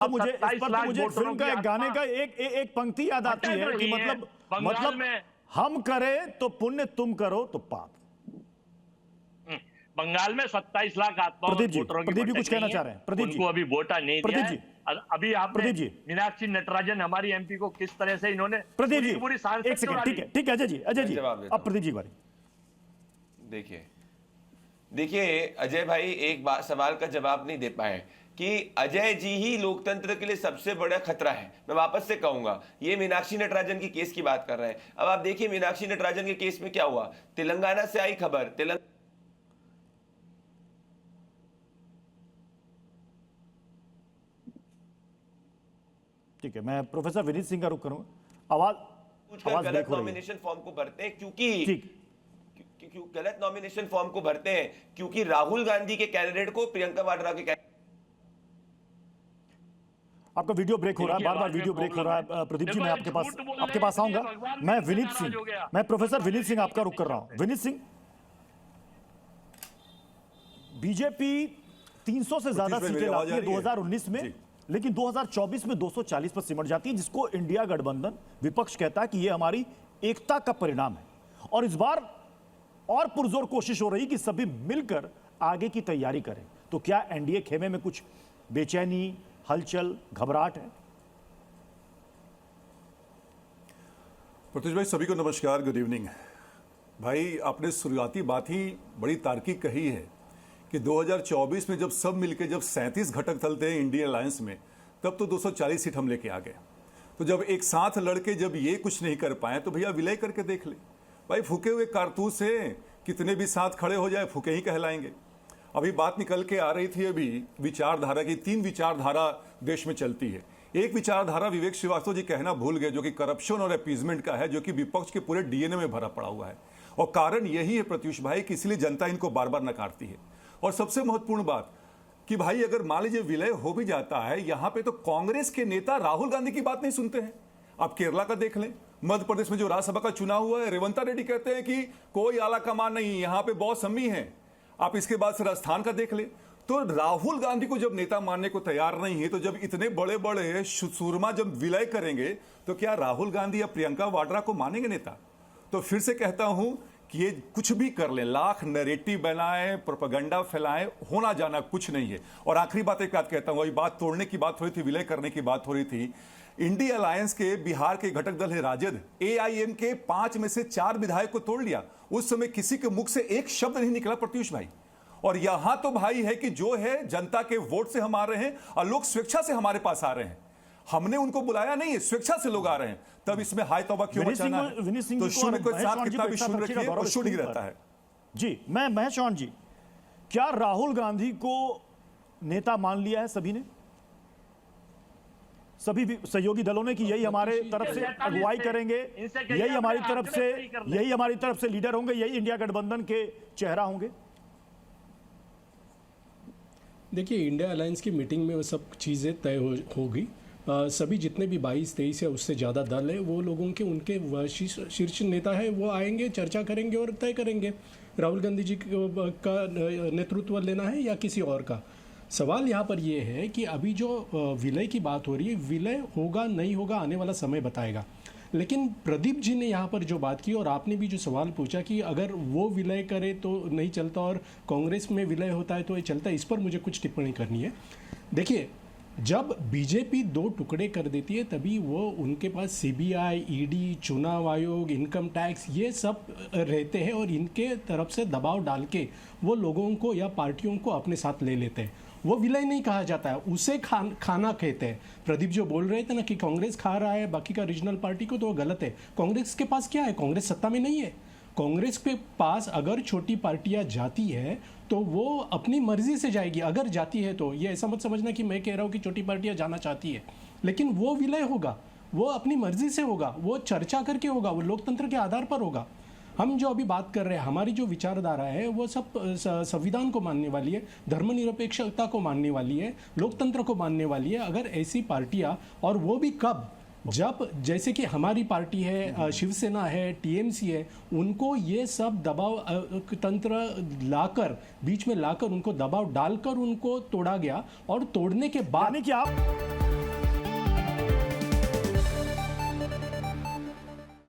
अब मुझे इस पर तो मुझे फिल्म का एक गाने का एक पंक्ति याद आती है कि मतलब हम करें तो पुण्य, तुम करो तो पाप। बंगाल में 27 लाख आत्माओं प्रदीप जी कुछ कहना चाह रहे हैं? प्रदीप जी उनको अभी वोटा नहीं दिया है। अभी आपने मीनाक्षी नटराजन हमारी एमपी को किस तरह से इन्होंने प्रदीप जी एक सेकंड, ठीक है अजय जी अब प्रदीप जी बारी। देखिए अजय भाई एक बात सवाल का जवाब नहीं दे पाए कि अजय जी ही लोकतंत्र के लिए सबसे बड़ा खतरा है। मैं वापस से कहूंगा, ये मीनाक्षी नटराजन की केस की बात कर रहे हैं। अब आप देखिए मीनाक्षी नटराजन के केस में क्या हुआ। तेलंगाना से आई खबर, ठीक है, मैं प्रोफेसर विनीत सिंह का रुख करूंगा। आवाज गलत नॉमिनेशन फॉर्म को भरते हैं क्योंकि गलत नॉमिनेशन फॉर्म को भरते हैं क्योंकि राहुल गांधी के कैंडिडेट को प्रियंका वाड्रा के आपका वीडियो ब्रेक हो रहा है, बार-बार वीडियो ब्रेक हो रहा है। प्रदीप जी मैं आपके पास आऊंगा। मैं विनीत सिंह, मैं प्रोफेसर विनीत सिंह आपका रुख कर रहा हूं। विनीत सिंह, बीजेपी 300 से ज्यादा सीटें लाती है 2019 में, लेकिन 2024 में 240 पर सिमट जाती है, जिसको इंडिया गठबंधन विपक्ष कहता है कि यह हमारी एकता का परिणाम है। और इस बार और पुरजोर कोशिश हो रही कि सभी मिलकर आगे की तैयारी करें। तो क्या एनडीए खेमे में कुछ बेचैनी, हलचल, घबराहट है? प्रत्युष भाई सभी को नमस्कार, गुड इवनिंग। भाई आपने शुरुआती बात ही बड़ी तार्किक कही है कि 2024 में जब सब मिलके जब 37 घटक चलते हैं इंडियन अलायंस में, तब तो 240 सीट हम लेके आ गए। तो जब एक साथ लड़के जब ये कुछ नहीं कर पाए तो भैया विलय करके देख ले। भाई फूके हुए कारतूस से कितने भी साथ खड़े हो जाए फूके ही कहलाएंगे। अभी बात निकल के आ रही थी अभी विचारधारा की, 3 विचारधारा देश में चलती है। एक विचारधारा विवेक श्रीवास्तव जी कहना भूल गए, जो कि करप्शन और अपीजमेंट का है, जो कि विपक्ष के पूरे डीएनए में भरा पड़ा हुआ है। और कारण यही है प्रत्युष भाई कि इसलिए जनता इनको बार बार नकारती है। और सबसे महत्वपूर्ण बात कि भाई अगर मान लीजिए विलय हो भी जाता है, यहां पे तो कांग्रेस के नेता राहुल गांधी की बात नहीं सुनते हैं। आप केरला का देख लें, मध्य प्रदेश में जो राज्यसभा का चुनाव हुआ है, रेवंता रेड्डी कहते हैं कि कोई आला कमान नहीं, यहां पे बॉस हम ही हैं। आप इसके बाद से राजस्थान का देख ले, तो राहुल गांधी को जब नेता मानने को तैयार नहीं है, तो जब इतने बड़े बड़े सूरमा जब विलय करेंगे, तो क्या राहुल गांधी या प्रियंका वाड्रा को मानेंगे नेता? तो फिर से कहता हूं कि ये कुछ भी कर ले, लाख नैरेटिव बनाए, प्रोपेगेंडा फैलाएं, होना जाना कुछ नहीं है। और आखिरी बात एक बात कहता हूं, वही बात तोड़ने की बात हो रही थी, विलय करने की बात हो रही थी। इंडिया अलायंस के बिहार के घटक दल है राजद, एआईएम के 5 में से 4 विधायक को तोड़ लिया। उस समय किसी के मुख से एक शब्द नहीं निकला प्रत्युष भाई। और यहां तो भाई है कि जो है जनता के वोट से हम आ रहे हैं और लोग स्वेच्छा से हमारे पास आ रहे हैं। हमने उनको बुलाया नहीं है, स्वेच्छा से लोग आ रहे हैं। तब इसमें हाय तौबा क्यों मचाना है? तो शून्य के साथ कितना भी शून्य रखिए और शून्य ही रहता है। जी मैं महेश चौहान जी, क्या राहुल गांधी को नेता मान लिया है सभी ने, सभी सहयोगी दलों ने, कि यही हमारे तरफ से अगुवाई करेंगे, यही हमारी तरफ से लीडर होंगे, यही इंडिया गठबंधन के चेहरा होंगे? देखिए इंडिया अलायंस की मीटिंग में वो सब चीज़ें तय होगी। सभी जितने भी 22-23 या उससे ज़्यादा दल है, वो लोगों के उनके शीर्ष नेता है, वो आएंगे, चर्चा करेंगे और तय करेंगे राहुल गांधी जी का नेतृत्व लेना है या किसी और का। सवाल यहाँ पर ये है कि अभी जो विलय की बात हो रही है, विलय होगा नहीं होगा आने वाला समय बताएगा। लेकिन प्रदीप जी ने यहाँ पर जो बात की और आपने भी जो सवाल पूछा कि अगर वो विलय करे तो नहीं चलता और कांग्रेस में विलय होता है तो ये चलता है, इस पर मुझे कुछ टिप्पणी करनी है। देखिए जब बीजेपी 2 टुकड़े कर देती है तभी वो उनके पास सीबीआई, ईडी, चुनाव आयोग, इनकम टैक्स ये सब रहते हैं और इनके तरफ से दबाव डाल के वो लोगों को या पार्टियों को अपने साथ ले लेते हैं। वो विलय नहीं कहा जाता है, उसे खाना कहते हैं। प्रदीप जो बोल रहे थे ना कि कांग्रेस खा रहा है बाकी का रीजनल पार्टी को, तो वो गलत है। कांग्रेस के पास क्या है? कांग्रेस सत्ता में नहीं है। कांग्रेस के पास अगर छोटी पार्टियां जाती है तो वो अपनी मर्जी से जाएगी, अगर जाती है तो। ये ऐसा मत समझना कि मैं कह रहा हूँ कि छोटी पार्टियां जाना चाहती है, लेकिन वो विलय होगा, वो अपनी मर्जी से होगा, वो चर्चा करके होगा, वो लोकतंत्र के आधार पर होगा। हम जो अभी बात कर रहे हैं, हमारी जो विचारधारा है वो सब संविधान को मानने वाली है, धर्मनिरपेक्षता को मानने वाली है, लोकतंत्र को मानने वाली है। अगर ऐसी पार्टियां, और वो भी कब, जब जैसे कि हमारी पार्टी है, शिवसेना है, टीएमसी है, उनको ये सब दबाव तंत्र लाकर, बीच में लाकर, उनको दबाव डालकर उनको तोड़ा गया। और तोड़ने के बाद यानी कि आप